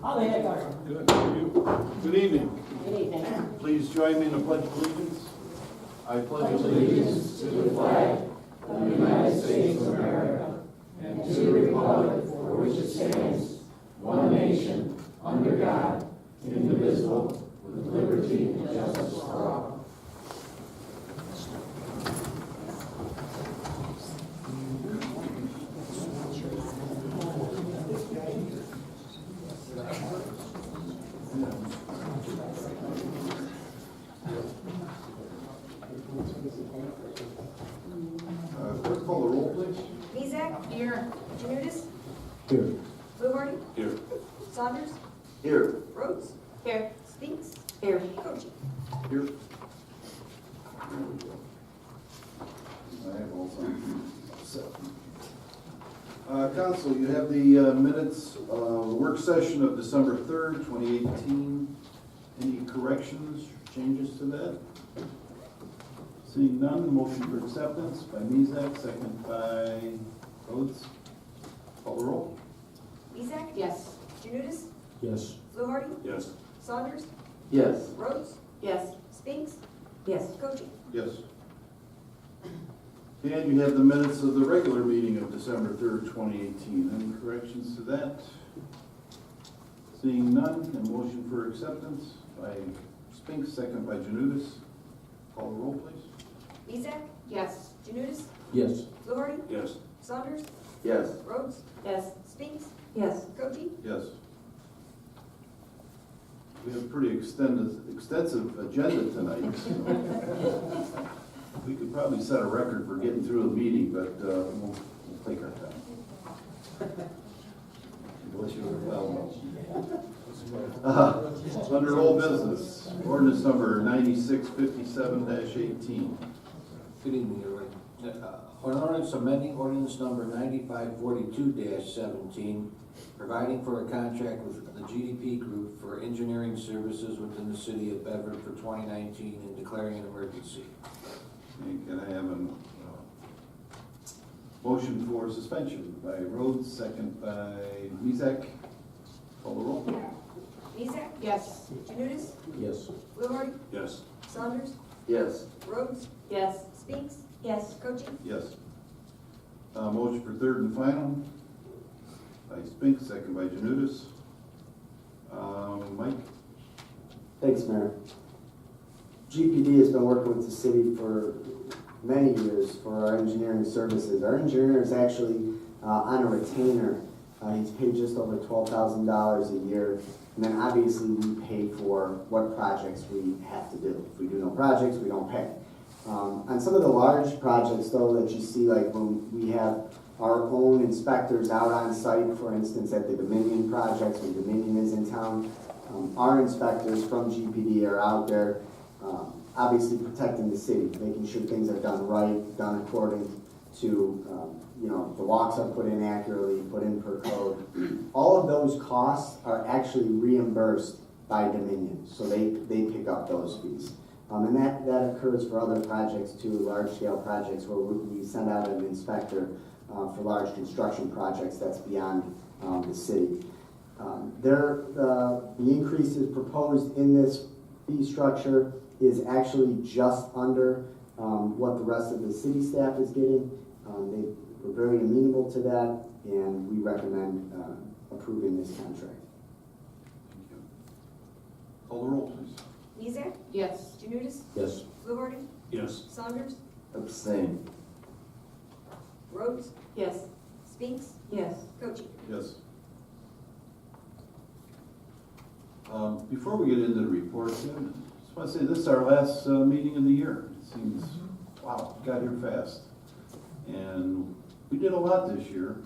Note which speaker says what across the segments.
Speaker 1: How the heck are you?
Speaker 2: Good, how are you? Good evening.
Speaker 1: Good evening.
Speaker 2: Please join me in the pledge of allegiance. I pledge
Speaker 3: allegiance to the flag of the United States of America and to the republic for which it stands, one nation, under God, indivisible, with liberty and justice for all.
Speaker 2: Clerk, call the roll, please.
Speaker 4: Mezak? Here. Janutus?
Speaker 2: Here.
Speaker 4: Fluharty?
Speaker 2: Here.
Speaker 4: Saunders?
Speaker 2: Here.
Speaker 4: Rhodes? Here. Spinks?
Speaker 1: Here.
Speaker 4: Koji?
Speaker 2: Here. I have all signed. Council, you have the minutes, work session of December 3rd, 2018. Any corrections, changes to that? Seeing none, motion for acceptance by Mezak, second by Rhodes. Call the roll.
Speaker 4: Mezak?
Speaker 1: Yes.
Speaker 4: Janutus?
Speaker 5: Yes.
Speaker 4: Fluharty?
Speaker 2: Yes.
Speaker 4: Saunders?
Speaker 5: Yes.
Speaker 4: Rhodes?
Speaker 1: Yes.
Speaker 4: Spinks?
Speaker 1: Yes.
Speaker 4: Koji?
Speaker 2: Yes. And you have the minutes of the regular meeting of December 3rd, 2018. Any corrections to that? Seeing none, a motion for acceptance by Spinks, second by Janutus. Call the roll, please.
Speaker 4: Mezak?
Speaker 1: Yes.
Speaker 4: Janutus?
Speaker 5: Yes.
Speaker 4: Fluharty?
Speaker 2: Yes.
Speaker 4: Saunders?
Speaker 5: Yes.
Speaker 4: Rhodes?
Speaker 1: Yes.
Speaker 4: Spinks?
Speaker 1: Yes.
Speaker 4: Koji?
Speaker 2: Yes. We have a pretty extensive agenda tonight. We could probably set a record for getting through a meeting, but we'll take our time. Unless you're well. Under old business, ordinance number 9657-18.
Speaker 6: Good evening, everyone. An ordinance amending ordinance number 9542-17, providing for a contract with the GDP Group for engineering services within the city of Bedford for 2019 and declaring an emergency.
Speaker 2: And can I have a motion for suspension by Rhodes, second by Mezak? Call the roll.
Speaker 4: Mezak?
Speaker 1: Yes.
Speaker 4: Janutus?
Speaker 5: Yes.
Speaker 4: Fluharty?
Speaker 2: Yes.
Speaker 4: Saunders?
Speaker 5: Yes.
Speaker 4: Rhodes?
Speaker 1: Yes.
Speaker 4: Spinks?
Speaker 1: Yes.
Speaker 4: Koji?
Speaker 2: Yes. Motion for third and final by Spinks, second by Janutus. Mike?
Speaker 7: Thanks, Mayor. GPD has been working with the city for many years for our engineering services. Our engineer is actually on a retainer. He's paid just over $12,000 a year. And then obviously we pay for what projects we have to do. If we do no projects, we don't pay. On some of the large projects though that you see, like when we have our own inspectors out on site, for instance at the Dominion projects, when Dominion is in town, our inspectors from GPD are out there obviously protecting the city, making sure things are done right, done according to, the walks are put in accurately, put in per code. All of those costs are actually reimbursed by Dominion, so they pick up those fees. And that occurs for other projects too, large-scale projects where we send out an inspector for large construction projects that's beyond the city. The increases proposed in this fee structure is actually just under what the rest of the city staff is getting. They were very amenable to that, and we recommend approving this contract.
Speaker 2: Thank you. Call the roll, please.
Speaker 4: Mezak?
Speaker 1: Yes.
Speaker 4: Janutus?
Speaker 5: Yes.
Speaker 4: Fluharty?
Speaker 2: Yes.
Speaker 4: Saunders?
Speaker 5: Abstain.
Speaker 4: Rhodes?
Speaker 1: Yes.
Speaker 4: Spinks?
Speaker 1: Yes.
Speaker 4: Koji?
Speaker 2: Yes. Before we get into the report, I just want to say this is our last meeting of the year. It seems, wow, got here fast. And we did a lot this year.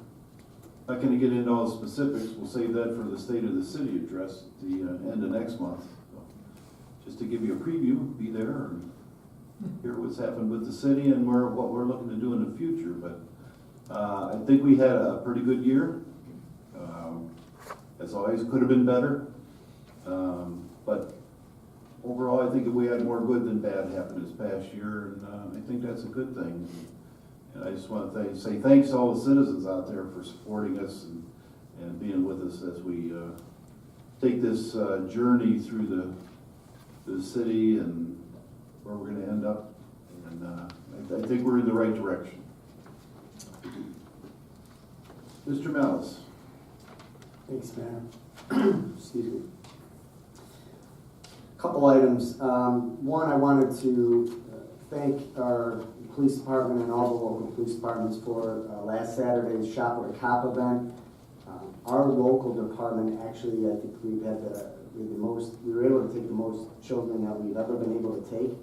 Speaker 2: Not going to get into all the specifics. We'll save that for the State of the City address at the end of next month. So, just to give you a preview, be there and hear what's happened with the city and what we're looking to do in the future. But I think we had a pretty good year. As always, could have been better. But overall, I think we had more good than bad happen this past year, and I think that's a good thing. And I just want to say thanks to all the citizens out there for supporting us and being with us as we take this journey through the city and where we're gonna end up. And I think we're in the right direction. Mr. Malice.
Speaker 7: Thanks, Mayor. Excuse me. Couple items. One, I wanted to thank our police department and all the local police departments for last Saturday's Shop with a Cop event. Our local department, actually, I think we were able to take the most children that we've ever been able to take.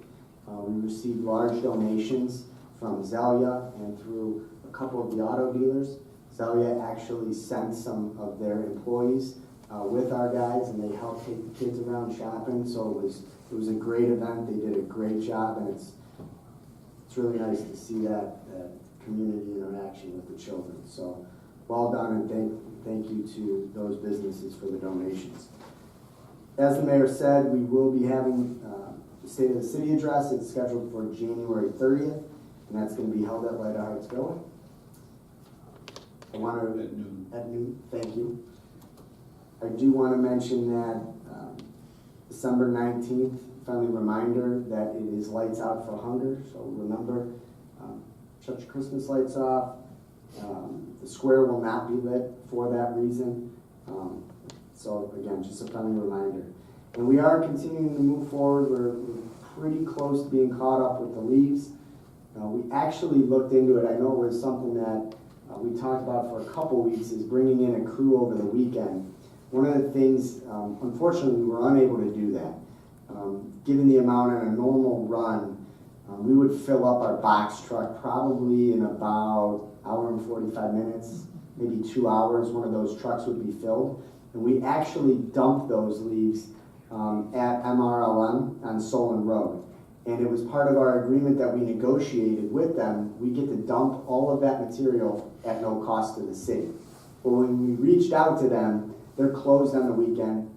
Speaker 7: We received large donations from Zelia and through a couple of the auto dealers. Zelia actually sent some of their employees with our guys, and they helped take the kids around shopping. So it was a great event. They did a great job, and it's really nice to see that community interaction with the children. So well done, and thank you to those businesses for the donations. As the mayor said, we will be having the State of the City address. It's scheduled for January 30th, and that's going to be held at Light Heights Building. I want to at noon. Thank you. I do want to mention that December 19th, friendly reminder that it is Lights Out for Hunger. So remember, shut your Christmas lights off. The square will not be lit for that reason. So again, just a friendly reminder. And we are continuing to move forward. We're pretty close to being caught up with the leaves. We actually looked into it. I know it was something that we talked about for a couple weeks, is bringing in a crew over the weekend. One of the things, unfortunately, we were unable to do that. Given the amount on a normal run, we would fill up our box truck probably in about an hour and 45 minutes, maybe 2 hours. One of those trucks would be filled. And we actually dumped those leaves at MRLM on Solon Road. And it was part of our agreement that we negotiated with them. We get to dump all of that material at no cost to the city. But when we reached out to them, they're closed on the weekend.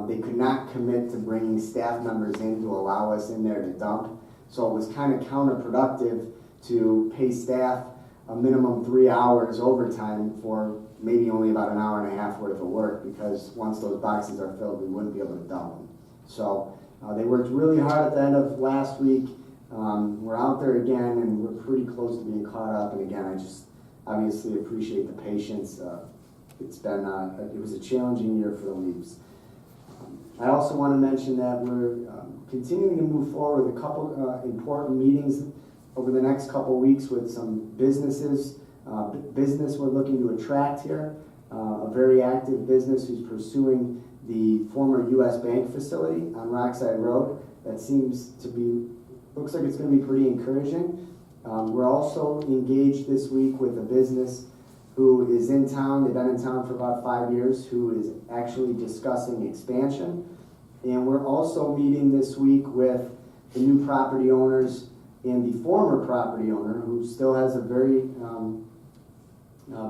Speaker 7: They could not commit to bringing staff members in to allow us in there to dump. So it was kind of counterproductive to pay staff a minimum 3 hours overtime for maybe only about an hour and a half worth of work, because once those boxes are filled, we wouldn't be able to dump them. So they worked really hard at the end of last week. We're out there again, and we're pretty close to being caught up. And again, I just obviously appreciate the patience. It's been it was a challenging year for the leaves. I also want to mention that we're continuing to move forward with a couple important meetings over the next couple weeks with some businesses. Business we're looking to attract here, a very active business who's pursuing the former U.S. Bank facility on Rockside Road. That looks like it's going to be pretty encouraging. We're also engaged this week with a business who is in town. They've been in town for about 5 years, who is actually discussing expansion. And we're also meeting this week with the new property owners and the former property owner, who still has a very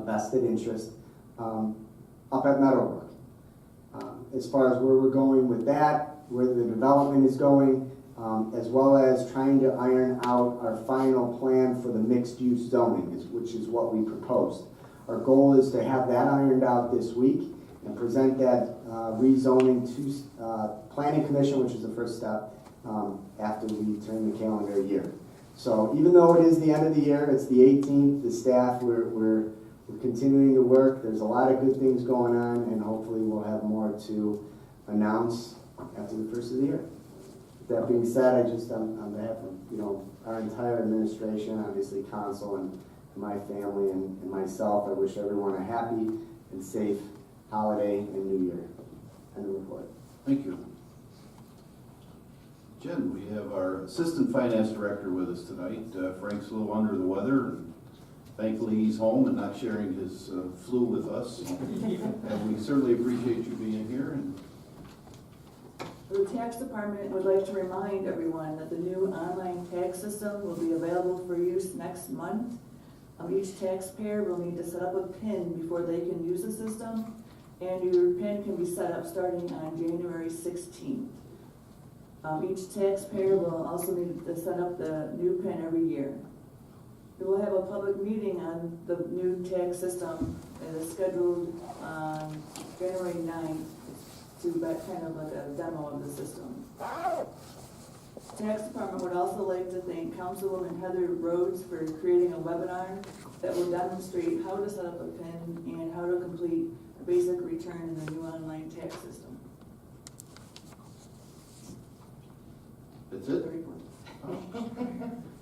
Speaker 7: vested interest up at Meadowbrook. As far as where we're going with that, where the development is going, as well as trying to iron out our final plan for the mixed-use zoning, which is what we proposed. Our goal is to have that ironed out this week and present that rezoning to Planning Commission, which is the first step after we turn the calendar a year. So even though it is the end of the year, it's the 18th, the staff, we're continuing to work. There's a lot of good things going on, and hopefully we'll have more to announce after the first of the year. That being said, I just, on behalf of our entire administration, obviously council and my family and myself, I wish everyone a happy and safe holiday and New Year. End of report.
Speaker 2: Thank you. Jen, we have our Assistant Finance Director with us tonight. Frank's a little under the weather, and thankfully he's home and not sharing his flu with us. And we certainly appreciate you being here. And
Speaker 1: The tax department would like to remind everyone that the new online tax system will be available for use next month. Each taxpayer will need to set up a PIN before they can use the system, and your PIN can be set up starting on January 16th. Each taxpayer will also need to set up the new PIN every year. We will have a public meeting on the new tax system. It is scheduled on January 9th. to that kind of like a demo of the system. Tax Department would also like to thank Councilwoman Heather Rhodes for creating a webinar that will demonstrate how to set up a PIN and how to complete a basic return in the new online tax system.
Speaker 2: That's
Speaker 1: The
Speaker 2: it?
Speaker 1: report.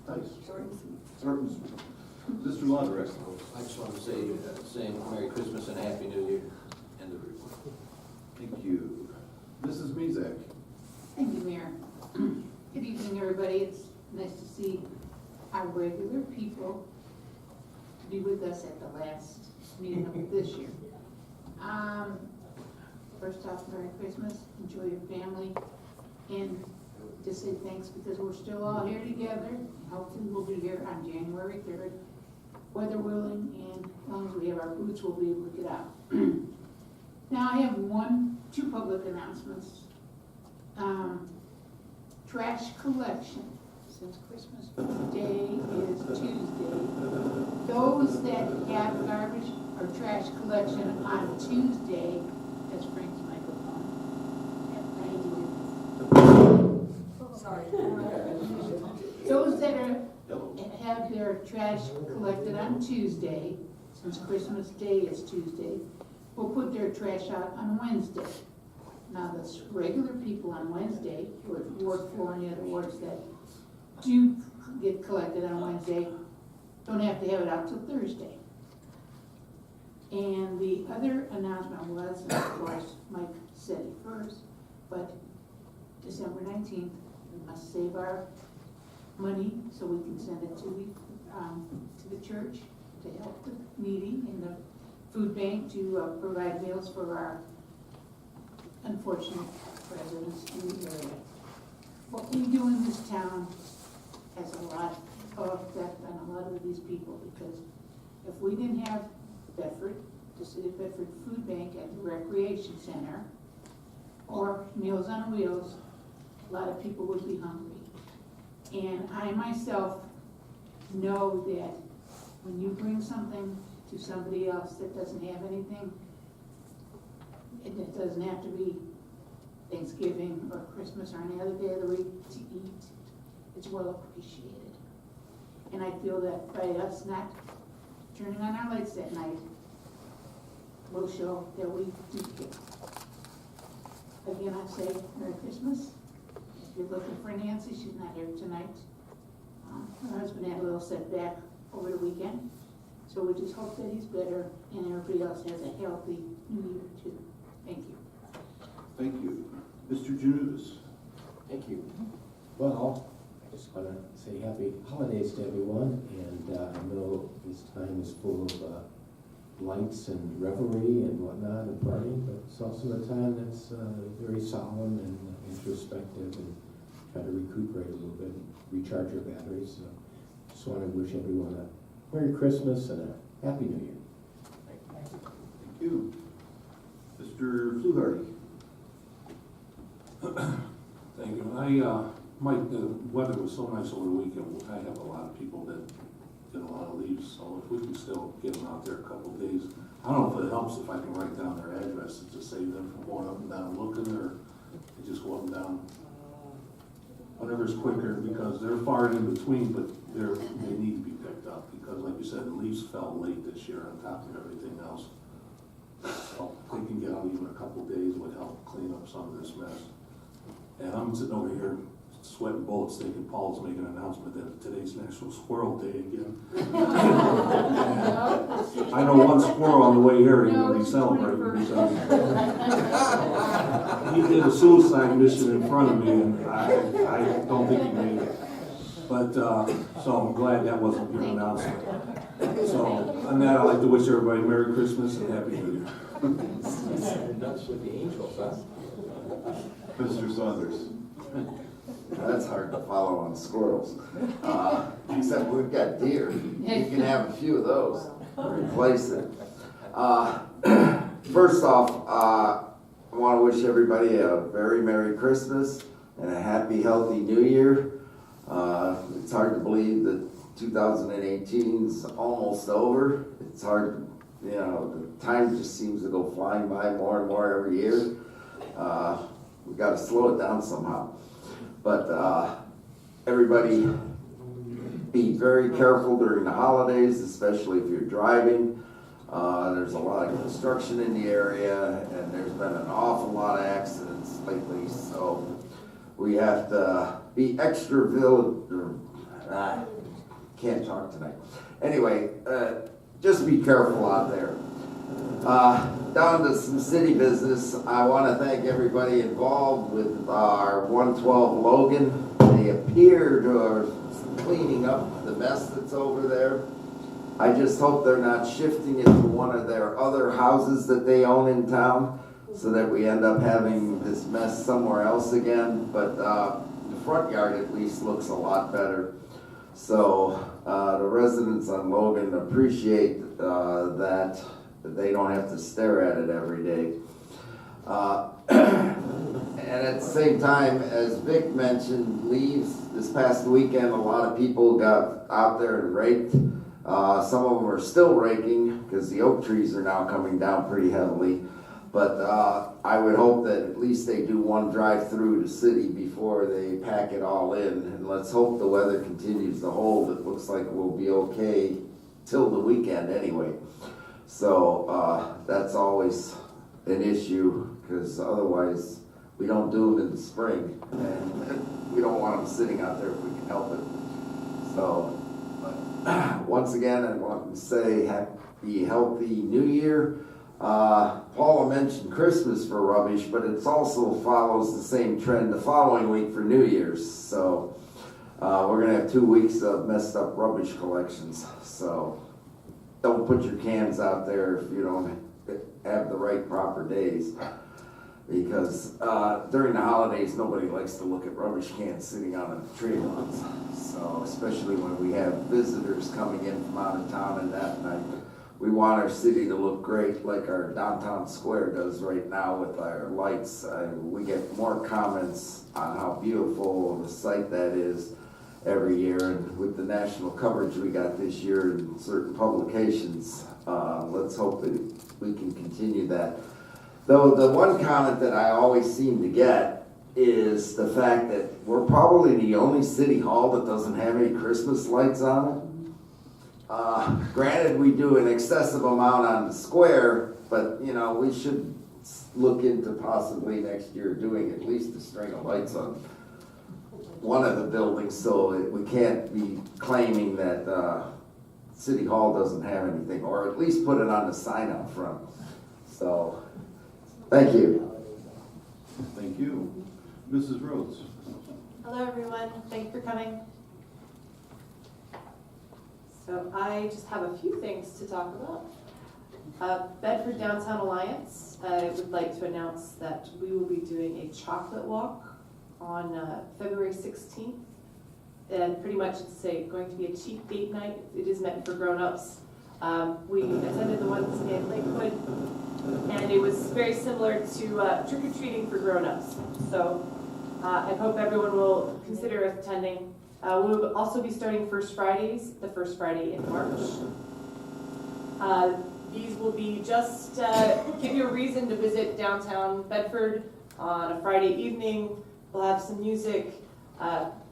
Speaker 2: Nice.
Speaker 1: Short and sweet.
Speaker 2: Certain. Mr. Laundress.
Speaker 6: I just want to say Merry Christmas and Happy New Year. End of report.
Speaker 2: Thank you. Mrs. Mezak.
Speaker 8: Thank you, Mayor. Good evening, everybody. It's nice to see our regular people be with us at the last meeting of this year. First off, Merry Christmas. Enjoy your family. And just say thanks because we're still all here together. Hopefully we'll be here on January 3rd, weather willing, and as long as we have our boots, we'll be able to get out. Now I have two public announcements. Trash collection, since Christmas Day is Tuesday. Those that have garbage or trash collection on Tuesday, that's Frank's microphone.
Speaker 4: Sorry.
Speaker 8: Those that
Speaker 2: Yellow.
Speaker 8: have their trash collected on Tuesday, since Christmas Day is Tuesday, will put their trash out on Wednesday. Now, the regular people on Wednesday, Ward 4 and the other wards that do get collected on Wednesday, don't have to have it out till Thursday. And the other announcement was, and of course, Mike said it first, but December 19th, we must save our money so we can send it to the church to help the needy in the food bank to provide meals for our unfortunate residents in the area. What we do in this town has a lot of effect on a lot of these people because if we didn't have Bedford, the City of Bedford Food Bank at the Recreation Center or Meals on Wheels, a lot of people would be hungry. And I myself know that when you bring something to somebody else that doesn't have anything, it doesn't have to be Thanksgiving or Christmas or any other day of the week to eat. It's well appreciated. And I feel that by us not turning on our lights at night will show that we do care. Again, I say Merry Christmas. If you're looking for Nancy, she's not here tonight. Her husband had a little setback over the weekend. So we just hope that he's better and everybody else has a healthy new year too. Thank you.
Speaker 2: Thank you. Mr. Janutus.
Speaker 3: Thank you. Well, I just want to say happy holidays to everyone, and I know this time is full of lights and revelry and whatnot and partying, but it's also a time that's very solemn and introspective and try to recuperate a little bit and recharge your batteries. So just want to wish everyone a Merry Christmas and a Happy New Year.
Speaker 2: Thank you. Mr. Fluharty.
Speaker 9: Thank you. Mike, the weather was so nice over the weekend. I have a lot of people that get a lot of leaves, so if we can still get them out there a couple of days. I don't know if it helps if I can write down their addresses to save them from going up and down looking, or they just go up and down. Whatever's quicker, because they're far in between, but they need to be picked up, because like you said, the leaves fell late this year on top of everything else. So if they can get out even a couple of days, would help clean up some of this mess. And I'm sitting over here sweating bullets thinking Paul's making an announcement that today's National Squirrel Day again. I know one squirrel on the way here he will be celebrating because he did a suicide mission in front of me and I don't think he made it. But, so I'm glad that wasn't your announcement. So, on that, I'd like to wish everybody Merry Christmas and Happy New Year.
Speaker 3: Nuts with the angels, huh?
Speaker 2: Mr. Saunders.
Speaker 5: That's hard to follow on squirrels. Except we've got deer. You can have a few of those. Replace it. First off, I want to wish everybody a very Merry Christmas and a happy, healthy New Year. It's hard to believe that 2018 is almost over. It's hard, the time just seems to go flying by more and more every year. We gotta slow it down somehow. But, everybody be very careful during the holidays, especially if you're driving. There's a lot of construction in the area, and there's been an awful lot of accidents lately, so we have to be extra can't talk tonight. Anyway, just be careful out there. Down to some city business, I want to thank everybody involved with our 112 Logan. They appear to are cleaning up the mess that's over there. I just hope they're not shifting it to one of their other houses that they own in town, so that we end up having this mess somewhere else again. But the front yard at least looks a lot better. So the residents on Logan appreciate that they don't have to stare at it every day. And at the same time, as Vic mentioned, leaves this past weekend, a lot of people got out there and raked. Some of them are still raking because the oak trees are now coming down pretty heavily. But I would hope that at least they do one drive through the city before they pack it all in. And let's hope the weather continues to hold. It looks like we'll be okay till the weekend anyway. So that's always an issue, because otherwise we don't do them in the spring, and we don't want them sitting out there if we can help it. So once again, I want to say happy, healthy New Year. Paula mentioned Christmas for rubbish, but it also follows the same trend the following week for New Year's. So we're going to have 2 weeks of messed up rubbish collections. So don't put your cans out there if you don't have the right proper days. Because during the holidays, nobody likes to look at rubbish cans sitting on the tree lawns. So especially when we have visitors coming in from out of town and that night. We want our city to look great like our downtown square does right now with our lights. We get more comments on how beautiful of a sight that is every year. And with the national coverage we got this year in certain publications, let's hope that we can continue that. Though the one comment that I always seem to get is the fact that we're probably the only city hall that doesn't have any Christmas lights on it. Granted, we do an excessive amount on the square, but you know, we should look into possibly next year doing at least a string of lights on one of the buildings, so we can't be claiming that City Hall doesn't have anything, or at least put it on the sign out front. So, thank you.
Speaker 2: Thank you. Mrs. Rhodes.
Speaker 10: Hello, everyone. Thank you for coming. So I just have a few things to talk about. Bedford Downtown Alliance, I would like to announce that we will be doing a chocolate walk on February 16th. And pretty much it's going to be a cheap date night. It is meant for grown-ups. We attended the one in Lakewood, and it was very similar to trick-or-treating for grown-ups. So I hope everyone will consider attending. We'll also be starting First Fridays, the first Friday in March. These will be just give you a reason to visit downtown Bedford on a Friday evening. We'll have some music,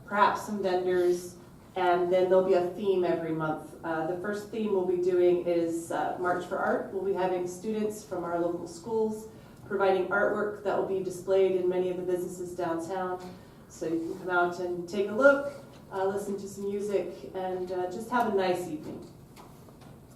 Speaker 10: perhaps some vendors, and then there'll be a theme every month. The first theme we'll be doing is March for Art. We'll be having students from our local schools providing artwork that will be displayed in many of the businesses downtown. So you can come out and take a look, listen to some music, and just have a nice evening.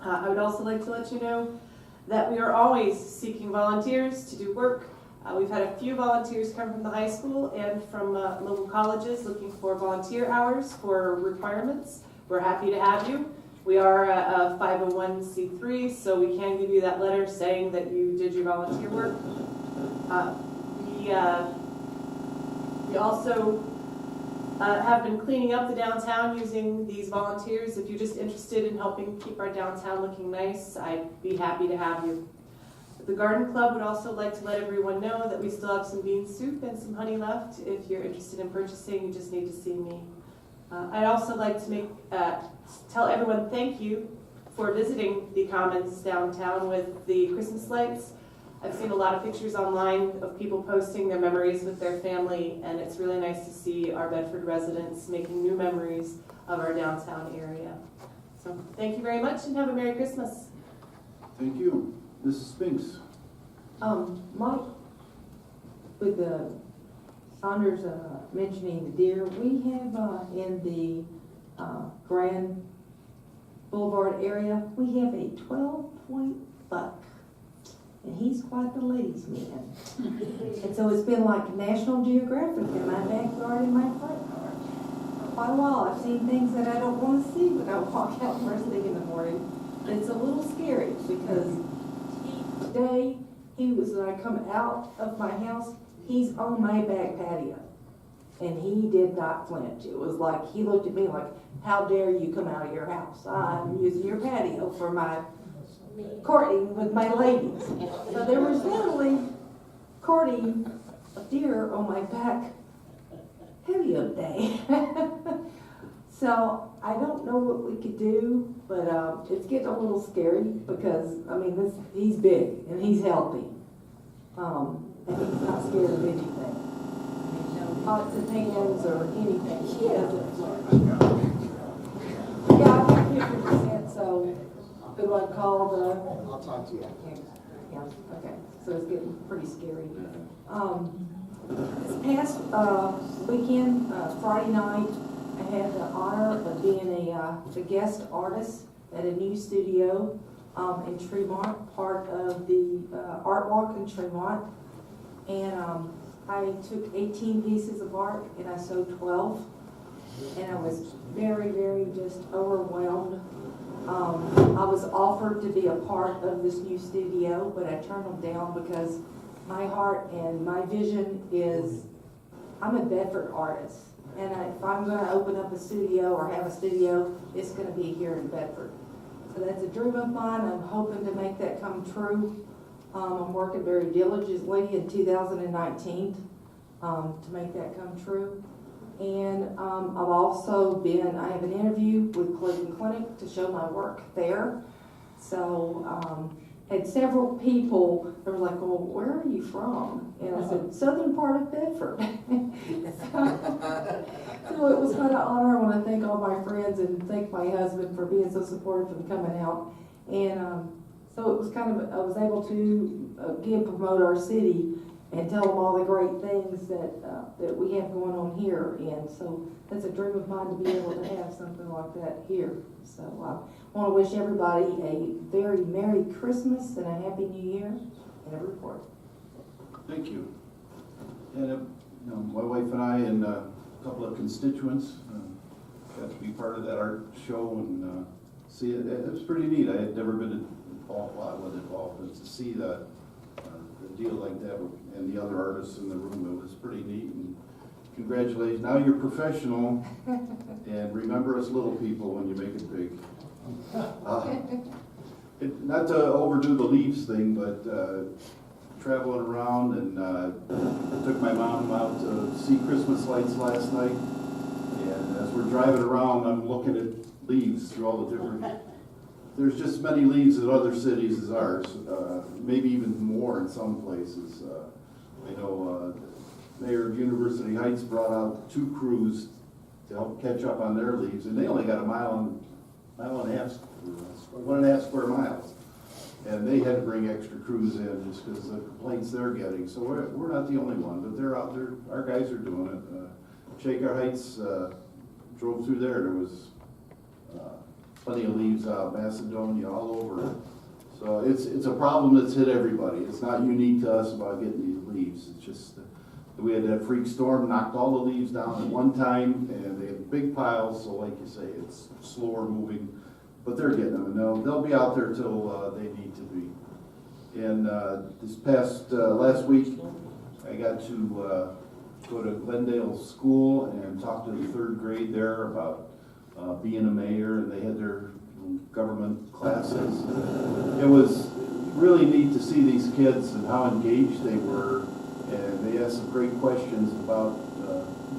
Speaker 10: I would also like to let you know that we are always seeking volunteers to do work. We've had a few volunteers come from the high school and from local colleges looking for volunteer hours for requirements. We're happy to have you. We are a 501c3, so we can give you that letter saying that you did your volunteer work. We also have been cleaning up the downtown using these volunteers. If you're just interested in helping keep our downtown looking nice, I'd be happy to have you. The Garden Club would also like to let everyone know that we still have some bean soup and some honey left. If you're interested in purchasing, you just need to see me. I'd also like to tell everyone thank you for visiting the Commons downtown with the Christmas lights. I've seen a lot of pictures online of people posting their memories with their family, and it's really nice to see our Bedford residents making new memories of our downtown area. So thank you very much and have a Merry Christmas.
Speaker 2: Thank you. Mrs. Spinks?
Speaker 11: Mike, with the Saunders mentioning the deer, we have in the Grand Boulevard area, we have a 12-point buck. And he's quite the ladies' man. And so it's been like National Geographic in my backyard in my front yard. For quite a while, I've seen things that I don't want to see when I walk out first thing in the morning. It's a little scary because today, when I come out of my house, he's on my back patio. And he did not flinch. It was like, he looked at me like, how dare you come out of your house? I'm using your patio for my courting with my ladies. So there was literally courting a deer on my back patio day. So I don't know what we could do, but it's getting a little scary because, I mean, he's big and he's healthy. And he's not scared of anything. No pots and pans or anything. He doesn't flinch. Yeah, I think 50%, so who do I call the?
Speaker 7: I'll talk to you.
Speaker 11: Yeah, okay, so it's getting pretty scary. This past weekend, Friday night, I had the honor of being the guest artist at a new studio in Tremont, part of the Art Walk in Tremont. And I took 18 pieces of art and I sewed 12. And I was very, very just overwhelmed. I was offered to be a part of this new studio, but I turned them down because my heart and my vision is, I'm a Bedford artist. And if I'm going to open up a studio or have a studio, it's going to be here in Bedford. So that's a dream of mine. I'm hoping to make that come true. I'm working very diligently in 2019 to make that come true. And I've also I have an interview with Cleveland Clinic to show my work there. So, had several people, they were like, well, where are you from? And I said, southern part of Bedford. So it was kind of honor. I want to thank all my friends and thank my husband for being so supportive and coming out. And so it was kind of, I was able to again promote our city and tell them all the great things that we have going on here. And so that's a dream of mine to be able to have something like that here. So I want to wish everybody a very Merry Christmas and a Happy New Year, and a report.
Speaker 2: Thank you. And my wife and I and a couple of constituents got to be part of that art show and see it. It was pretty neat. I had never been involved, well, I wasn't involved, but to see the deal like that and the other artists in the room, it was pretty neat. And congratulations. Now you're professional, and remember us little people when you make it big. Not to overdo the leaves thing, but traveling around and took my mom out to see Christmas lights last night. And as we're driving around, I'm looking at leaves through all the different. There's just as many leaves in other cities as ours, maybe even more in some places. I know Mayor of University Heights brought out 2 crews to help catch up on their leaves, and they only got a mile and a half, 1.5 square miles. And they had to bring extra crews in just because of the complaints they're getting. So we're not the only one, but they're out there. Our guys are doing it. Shaker Heights drove through there. There was plenty of leaves out, Macedonia, all over. So it's a problem that's hit everybody. It's not unique to us about getting these leaves. It's just we had that freak storm, knocked all the leaves down at one time, and they have big piles. So like you say, it's slower moving, but they're getting them, and they'll be out there till they need to be. And this past last week, I got to go to Glendale School and talk to the 3rd grade there about being a mayor, and they had their government classes. It was really neat to see these kids and how engaged they were, and they asked some great questions about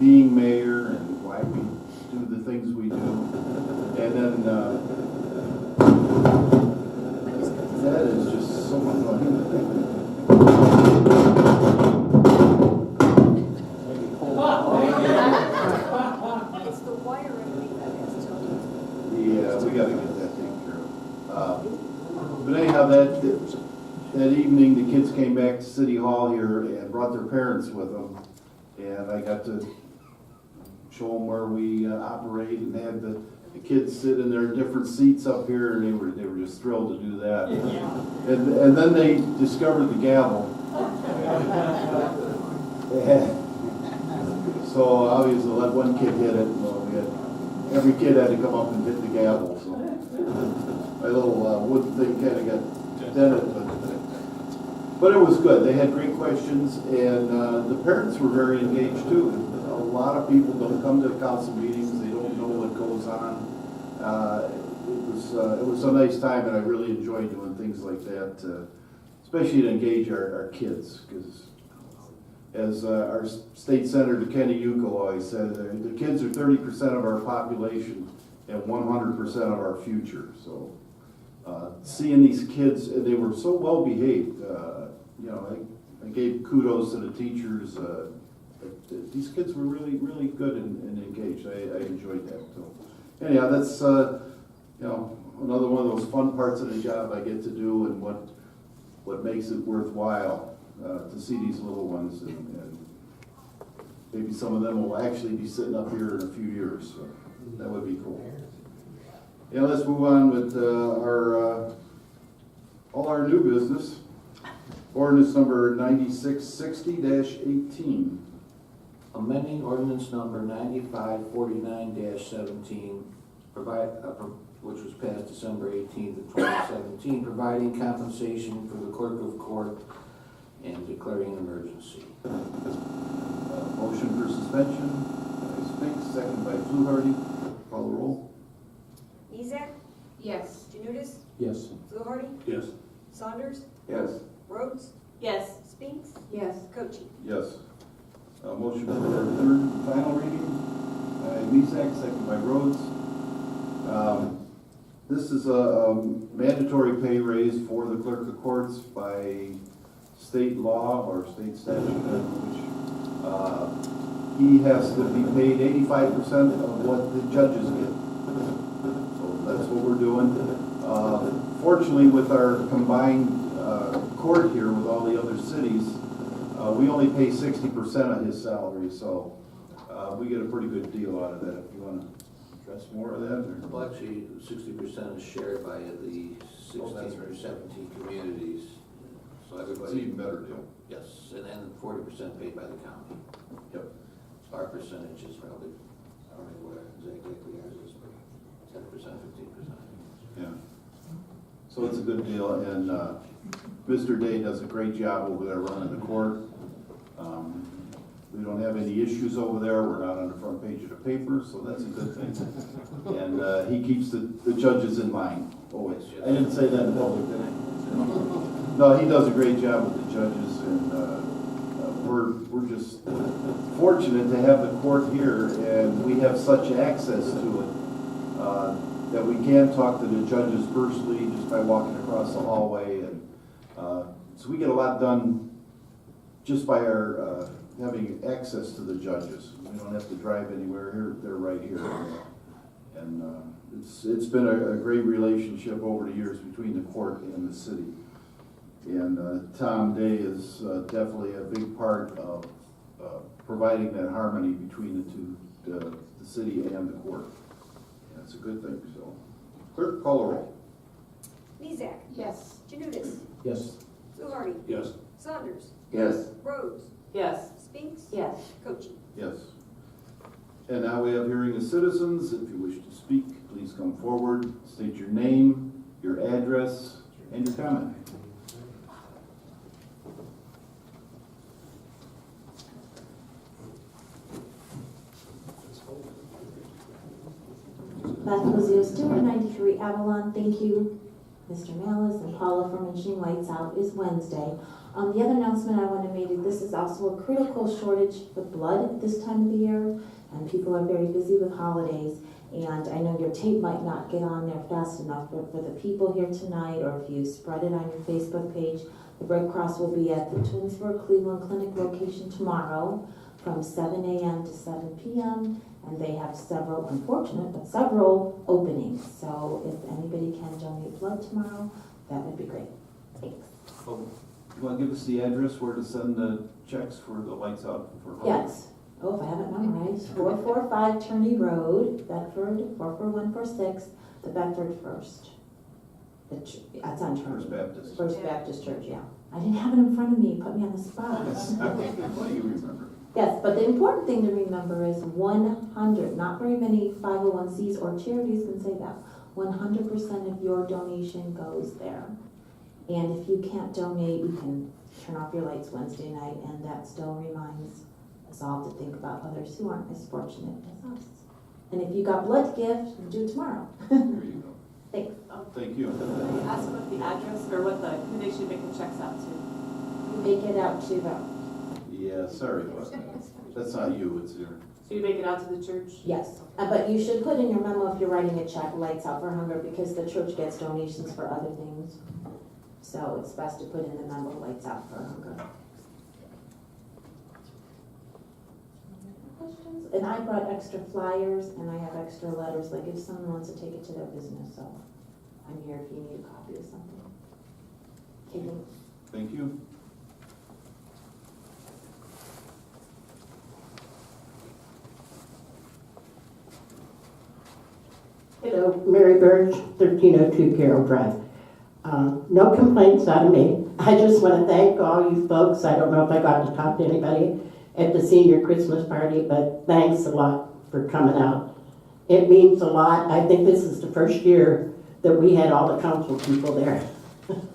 Speaker 2: being mayor and why we do the things we do. And then that is just so much fun. we gotta get that taken care of. But anyhow, that evening, the kids came back to City Hall here and brought their parents with them. And I got to show them where we operate and had the kids sit in their different seats up here, and they were just thrilled to do that. And then they discovered the gavel. So obviously let one kid hit it, every kid had to come up and hit the gavel, so. My little wood thing kinda got dented, but it was good. They had great questions, and the parents were very engaged too. A lot of people don't come to council meetings, they don't know what goes on. It was a nice time, and I really enjoyed doing things like that, especially to engage our kids, because as our state senator Kenny Yuko always said, the kids are 30% of our population and 100% of our future. So seeing these kids, and they were so well behaved. I gave kudos to the teachers. These kids were really, really good and engaged. I enjoyed that. So anyhow, that's another one of those fun parts of the job I get to do, and what makes it worthwhile to see these little ones, and maybe some of them will actually be sitting up here in a few years. So that would be cool. Yeah, let's move on with all our new business. Ordinance number 9660-18.
Speaker 6: Amending ordinance number 9549-17, which was passed December 18th of 2017, providing compensation for the clerk of court and declaring an emergency.
Speaker 2: Motion for suspension by Spinks, second by Fluharty. Call the roll.
Speaker 4: Mezak?
Speaker 8: Yes.
Speaker 4: Janutus?
Speaker 9: Yes.
Speaker 4: Fluharty?
Speaker 9: Yes.
Speaker 4: Saunders?
Speaker 5: Yes.
Speaker 4: Rhodes?
Speaker 10: Yes.
Speaker 4: Spinks?
Speaker 8: Yes.
Speaker 4: Cochee?
Speaker 2: Yes. Motion for third and final reading by Mezak, second by Rhodes. This is a mandatory pay raise for the clerk of courts by state law or state statute, which he has to be paid 85% of what the judges get. So that's what we're doing. Fortunately, with our combined court here with all the other cities, we only pay 60% of his salary, so we get a pretty good deal out of that. If you want to address more of that, or?
Speaker 6: Well, actually, 60% is shared by the 16 or 17 communities. So
Speaker 2: It's an
Speaker 6: everybody,
Speaker 2: even better deal.
Speaker 6: yes, and then 40% paid by the county.
Speaker 2: Yep.
Speaker 6: So our percentage is probably, I don't know what exactly ours is, but 10%, 15%.
Speaker 2: Yeah. So it's a good deal, and Mr. Day does a great job over there running the court. We don't have any issues over there. We're not on the front page of the paper, so that's a good thing. And he keeps the judges in line, always. I didn't say that in public, did I? No, he does a great job with the judges, and we're just fortunate to have the court here, and we have such access to it that we can talk to the judges personally just by walking across the hallway, and so we get a lot done just by our having access to the judges. We don't have to drive anywhere. Here, they're right here, and it's been a great relationship over the years between the court and the city. And Tom Day is definitely a big part of providing that harmony between the two, the city and the court. And it's a good thing. So, clerk, call the roll.
Speaker 4: Mezak?
Speaker 8: Yes.
Speaker 4: Janutus?
Speaker 9: Yes.
Speaker 4: Fluharty?
Speaker 9: Yes.
Speaker 4: Saunders?
Speaker 5: Yes.
Speaker 4: Rhodes?
Speaker 10: Yes.
Speaker 4: Spinks?
Speaker 11: Yes.
Speaker 4: Cochee?
Speaker 2: Yes. And now we have hearing of citizens. If you wish to speak, please come forward, state your name, your address, and your comment.
Speaker 12: Beth Lizio Stewart, 93 Avalon. Thank you, Mr. Malice and Paula, for mentioning Lights Out is Wednesday. The other announcement I want to make is this is also a critical shortage of blood at this time of the year, and people are very busy with holidays. And I know your tape might not get on there fast enough, but for the people here tonight, or if you spread it on your Facebook page, the Red Cross will be at the Twinsburg Cleveland Clinic location tomorrow from 7 a.m. to 7 p.m. and they have several, unfortunate, but several openings. So if anybody can donate blood tomorrow, that would be great. Thanks.
Speaker 2: Oh, you wanna give us the address where to send the checks for the lights out for?
Speaker 12: Yes. Oh, if I have it memorized, 445 Turney Road, Bedford, 44146, the Bedford First. That's on Turney.
Speaker 2: First Baptist.
Speaker 12: First Baptist Church, yeah. I didn't have it in front of me, put me on the spot.
Speaker 2: Well, you remember.
Speaker 12: Yes, but the important thing to remember is 100, not very many 501Cs or charities can say that. 100% of your donation goes there. And if you can't donate, you can turn off your lights Wednesday night, and that still reminds us all to think about others who aren't as fortunate as us. And if you got blood to give, do it tomorrow.
Speaker 2: There you go.
Speaker 12: Thanks.
Speaker 2: Thank you.
Speaker 10: Can I ask what the address or who they should make the checks out to?
Speaker 12: Make it out to them.
Speaker 2: Yeah, sorry about that. That's not you, it's your.
Speaker 10: So you make it out to the church?
Speaker 12: Yes, but you should put in your memo if you're writing a check, Lights Out for Hunger, because the church gets donations for other things. So it's best to put in the memo, Lights Out for Hunger. Questions? And I brought extra flyers and I have extra letters, like if someone wants to take it to their business, so I'm here if you need a copy of something. Okay, thanks.
Speaker 2: Thank you.
Speaker 13: Hello, Mary Birch, 1302 Carroll Drive. No complaints out of me. I just want to thank all you folks. I don't know if I got to talk to anybody at the senior Christmas party, but thanks a lot for coming out. It means a lot. I think this is the first year that we had all the council people there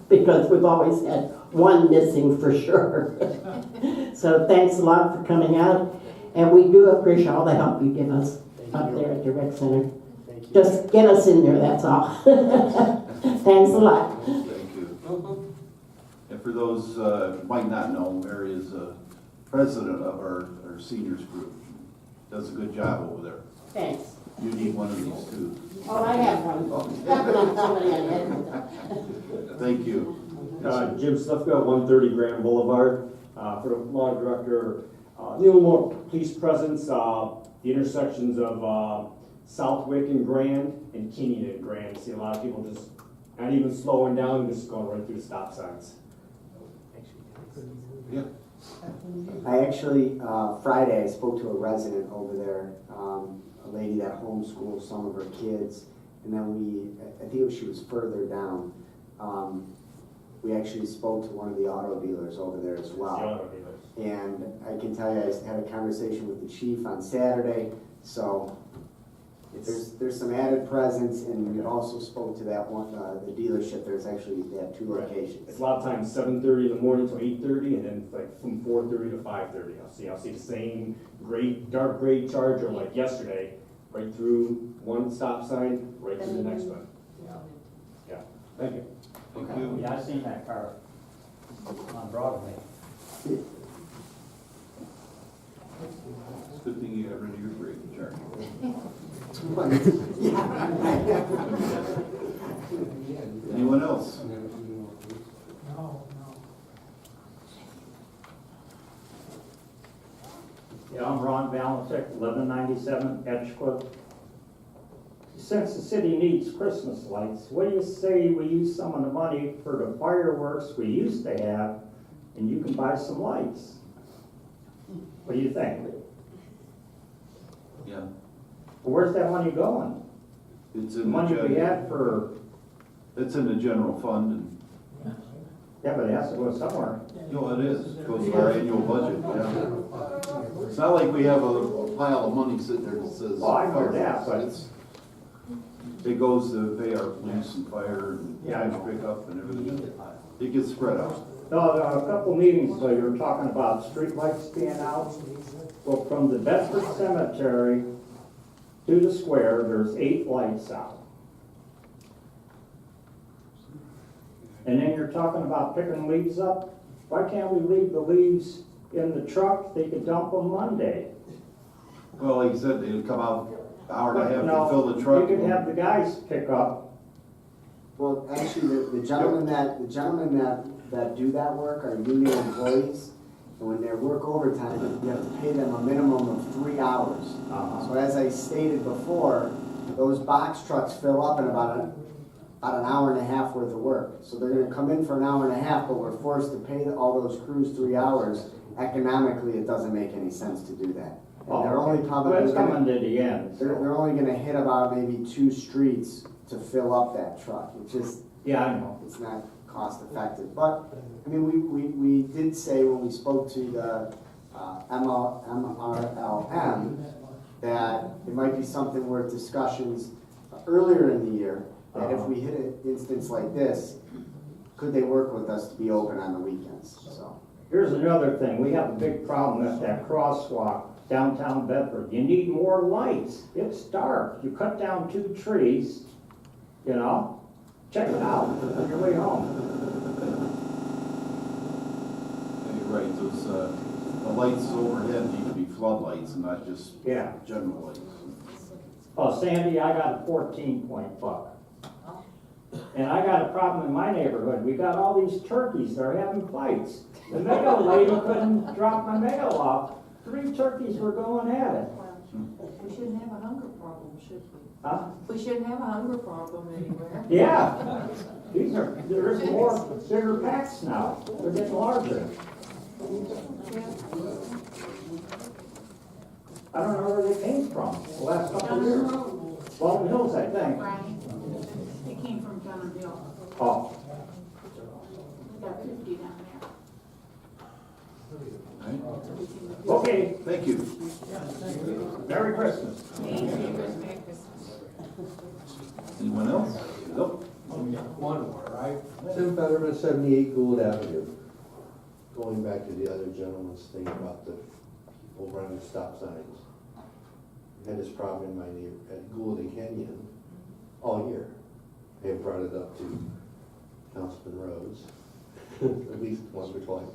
Speaker 13: because we've always had one missing for sure. So thanks a lot for coming out, and we do appreciate all the help you give us up there at the rec center. Just get us in there, that's all. Thanks a lot.
Speaker 2: Thank you. And for those who might not know, Mary is president of our seniors group. Does a good job over there.
Speaker 13: Thanks.
Speaker 2: You need one of these too.
Speaker 13: Oh, I have one. Somebody on Edmonton.
Speaker 2: Thank you.
Speaker 14: Jim Slifka, 130 Grand Boulevard. For the law director, a little more police presence, the intersections of Southwick and Grand and Kenyon and Grand. See a lot of people just not even slowing down, just going right through the stop signs.
Speaker 2: Yeah.
Speaker 7: I actually, Friday, I spoke to a resident over there, a lady that homeschools some of her kids, and then I think she was further down. We actually spoke to one of the auto dealers over there as well.
Speaker 14: The auto dealers.
Speaker 7: And I can tell you, I had a conversation with the chief on Saturday, so there's some added presence, and we also spoke to that one, the dealership. They have two locations.
Speaker 14: It's a lot of times 7:30 in the morning to 8:30, and then like from 4:30 to 5:30. I'll see the same dark gray Charger like yesterday, right through one stop sign, right through the next one. Yeah. Thank you.
Speaker 2: Thank you.
Speaker 3: Yeah, I've seen that car on Broadway.
Speaker 2: It's a good thing you got rid of your brake charge. Anyone else?
Speaker 3: Yeah, I'm Ron Valentik, 1197 Edgewood. Since the city needs Christmas lights, what do you say we use some of the money for the fireworks we used to have, and you can buy some lights? What do you think?
Speaker 2: Yeah.
Speaker 3: Where's that money going?
Speaker 2: It's
Speaker 3: The
Speaker 2: in the
Speaker 3: money we
Speaker 2: general,
Speaker 3: had for,
Speaker 2: it's in the general fund, and,
Speaker 3: yeah, but it has to go somewhere.
Speaker 2: it is. It goes to our annual budget, yeah. It's not like we have a pile of money sitting there that says.
Speaker 3: Oh, I know that, but
Speaker 2: It goes to pay our police and fire and
Speaker 3: Yeah, I
Speaker 2: trash
Speaker 3: know.
Speaker 2: pickup and everything. It gets spread out.
Speaker 3: no, a couple meetings ago, you were talking about streetlights being out. Well, from the Bedford Cemetery to the square, there's 8 lights out. And then you're talking about picking leaves up. Why can't we leave the leaves in the truck? They could dump them Monday.
Speaker 2: Well, like you said, they'd come out an hour and a half
Speaker 3: No,
Speaker 2: to fill the truck.
Speaker 3: You could have the guys pick up.
Speaker 7: Well, actually, the gentlemen that do that work are union employees, And when they work overtime, you have to pay them a minimum of 3 hours. So as I stated before, those box trucks fill up in about an hour and a half worth of work. So they're gonna come in for an hour and a half, but we're forced to pay all those crews 3 hours. Economically, it doesn't make any sense to do that. And they're only probably
Speaker 3: Well, it's coming
Speaker 7: gonna,
Speaker 3: to the end. so-
Speaker 7: they're only gonna hit about maybe 2 streets to fill up that truck. It's just,
Speaker 3: Yeah, I know.
Speaker 7: it's not cost effective. But, I mean, we did say when we spoke to the MRLM that it might be something worth discussions earlier in the year, that if we hit an instance like this, could they work with us to be open on the weekends, so.
Speaker 3: Here's another thing, we have a big problem at that crosswalk downtown Bedford. You need more lights. It's dark. You cut down 2 trees, you know? Check it out on your way home.
Speaker 2: Yeah, you're right, those, the lights overhead need to be floodlights and not just
Speaker 3: Yeah.
Speaker 2: general lights.
Speaker 3: Oh, Sandy, I got a 14-point buck. And I got a problem in my neighborhood. We got all these turkeys, they're having fights. The mail lady couldn't drop my mail off. 3 turkeys were going at it.
Speaker 11: We shouldn't have a hunger problem, should we?
Speaker 3: Huh?
Speaker 11: We shouldn't have a hunger problem anywhere.
Speaker 3: Yeah. There's more bigger packs now. They're getting larger. I don't know where they came from the last couple of years. Walton Hills, I think.
Speaker 8: It came from Gunner Hill.
Speaker 3: Oh,
Speaker 8: We got 50 down there.
Speaker 3: okay.
Speaker 2: Thank you.
Speaker 3: Merry Christmas.
Speaker 2: Anyone else? Nope.
Speaker 15: One more, right? Tim Fetterman, 78 Gould Avenue. Going back to the other gentleman's thing about the people running stop signs. I had this problem in my neighborhood at Gould and Kenyon all year. I have brought it up to Councilman Rhodes, at least once or twice.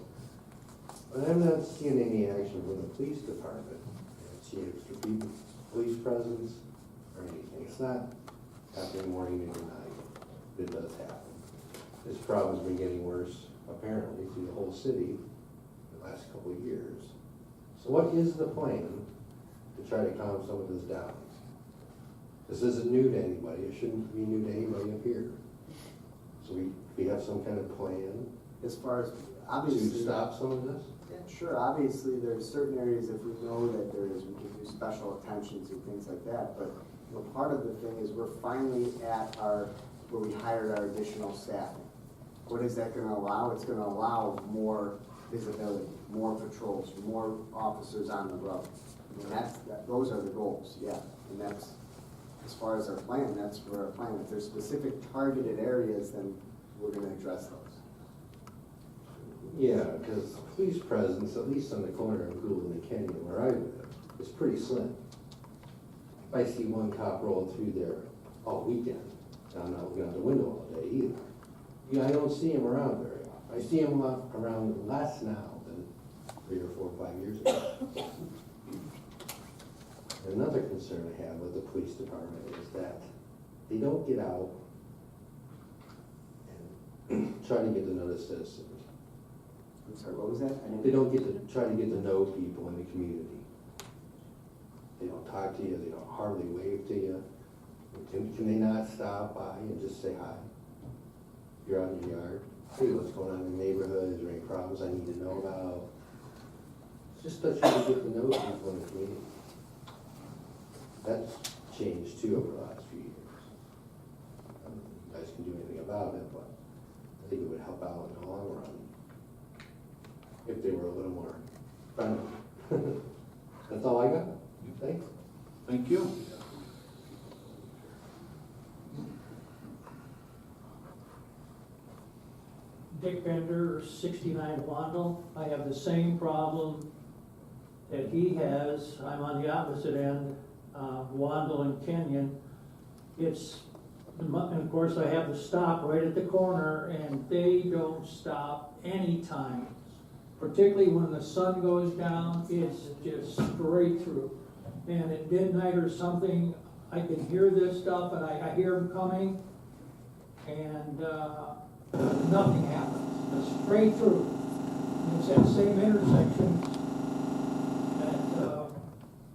Speaker 15: But I'm not seeing any action from the police department. I don't see extra people, police presence, or anything. It's not happening morning and night. It does happen. This problem's been getting worse, apparently, through the whole city the last couple of years. So what is the plan to try to calm some of this down? This isn't new to anybody. It shouldn't be new to anybody up here. So we have some kind of plan
Speaker 7: As far as,
Speaker 15: to
Speaker 7: obviously.
Speaker 15: stop some of this?
Speaker 7: Sure, obviously, there's certain areas if we know that there is, we can do special attentions and things like that, but, you know, part of the thing is we're finally at where we hired our additional staffing. What is that gonna allow? It's gonna allow more visibility, more patrols, more officers on the road. I mean, those are the goals, yeah, and that's, as far as our plan, that's where our plan, if there's specific targeted areas, then we're gonna address those.
Speaker 15: Yeah, because police presence, at least on the corner of Gould and Kenyon where I live, is pretty slim. If I see one cop roll through there all weekend, I'm not looking out the window all day either. Yeah, I don't see him around very often. I see him around less now than 3 or 4 or 5 years ago. Another concern I have with the police department is that they don't get out and try to get to know the citizens.
Speaker 7: I'm sorry, what was that?
Speaker 15: They don't try to get to know people in the community. They don't talk to you, they don't hardly wave to you. Can they not stop by and just say hi? You're out in your yard, hey, what's going on in the neighborhood, is there any problems I need to know about? Just to try to get to know people in the community. That's changed too over the last few years. I don't think you guys can do anything about it, but I think it would help out in the long run if they were a little more friendly. That's all I got. Thanks.
Speaker 2: Thank you.
Speaker 16: Dick Bender, 69 Wandle. I have the same problem that he has. I'm on the opposite end, Wandle and Kenyon. And of course, I have the stop right at the corner, and they don't stop anytime. Particularly when the sun goes down, it's just straight through. And at midnight or something, I can hear this stuff, and I hear them coming, and nothing happens. It's straight through. it's that same intersection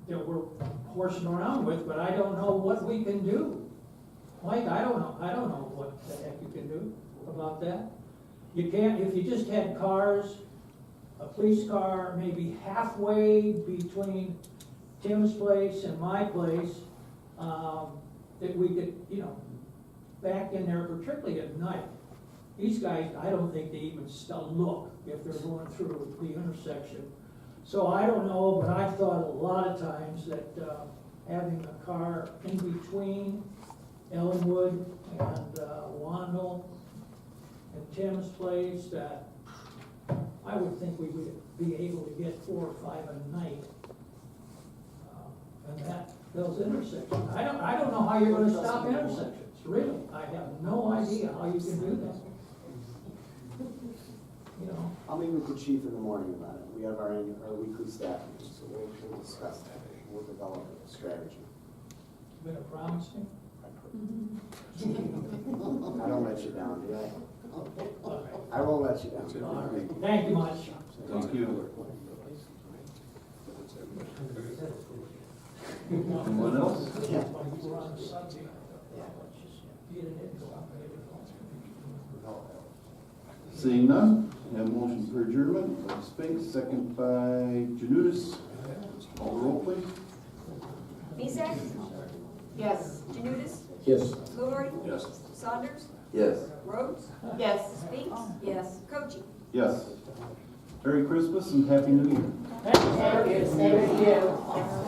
Speaker 16: that we're horsing around with, but I don't know what we can do. Mike, I don't know what the heck you can do about that. You can't, if you just had cars, a police car maybe halfway between Tim's place and my place, that we could, back in there, particularly at night. These guys, I don't think they even still look if they're going through the intersection. So I don't know, but I've thought a lot of times that having a car in between Ellenwood and Wandle and Tim's place, that I would think we would be able to get 4 or 5 a night. And that, those intersections, I don't know how you're gonna stop intersections, really. I have no idea how you can do that.
Speaker 7: I'll meet with the chief in the morning about it. We have our weekly staff meeting, so we'll discuss that. We'll develop a strategy.
Speaker 16: You gonna promise me?
Speaker 7: I don't let you down, do I? I won't let you down.
Speaker 16: All right. Thank you much.
Speaker 2: Thank you. Anyone else? Seeing none, we have a motion for adjournment by Spinks, second by Janutus. Call the roll, please.
Speaker 4: Mezak?
Speaker 10: Yes.
Speaker 4: Janutus?
Speaker 15: Yes.
Speaker 4: Lorick?
Speaker 9: Yes.
Speaker 4: Saunders?
Speaker 5: Yes.
Speaker 4: Rhodes?
Speaker 10: Yes.
Speaker 4: Spinks?
Speaker 11: Yes.
Speaker 4: Cochee?
Speaker 2: Yes. Merry Christmas and Happy New Year.
Speaker 16: Thank you.
Speaker 13: Thank you.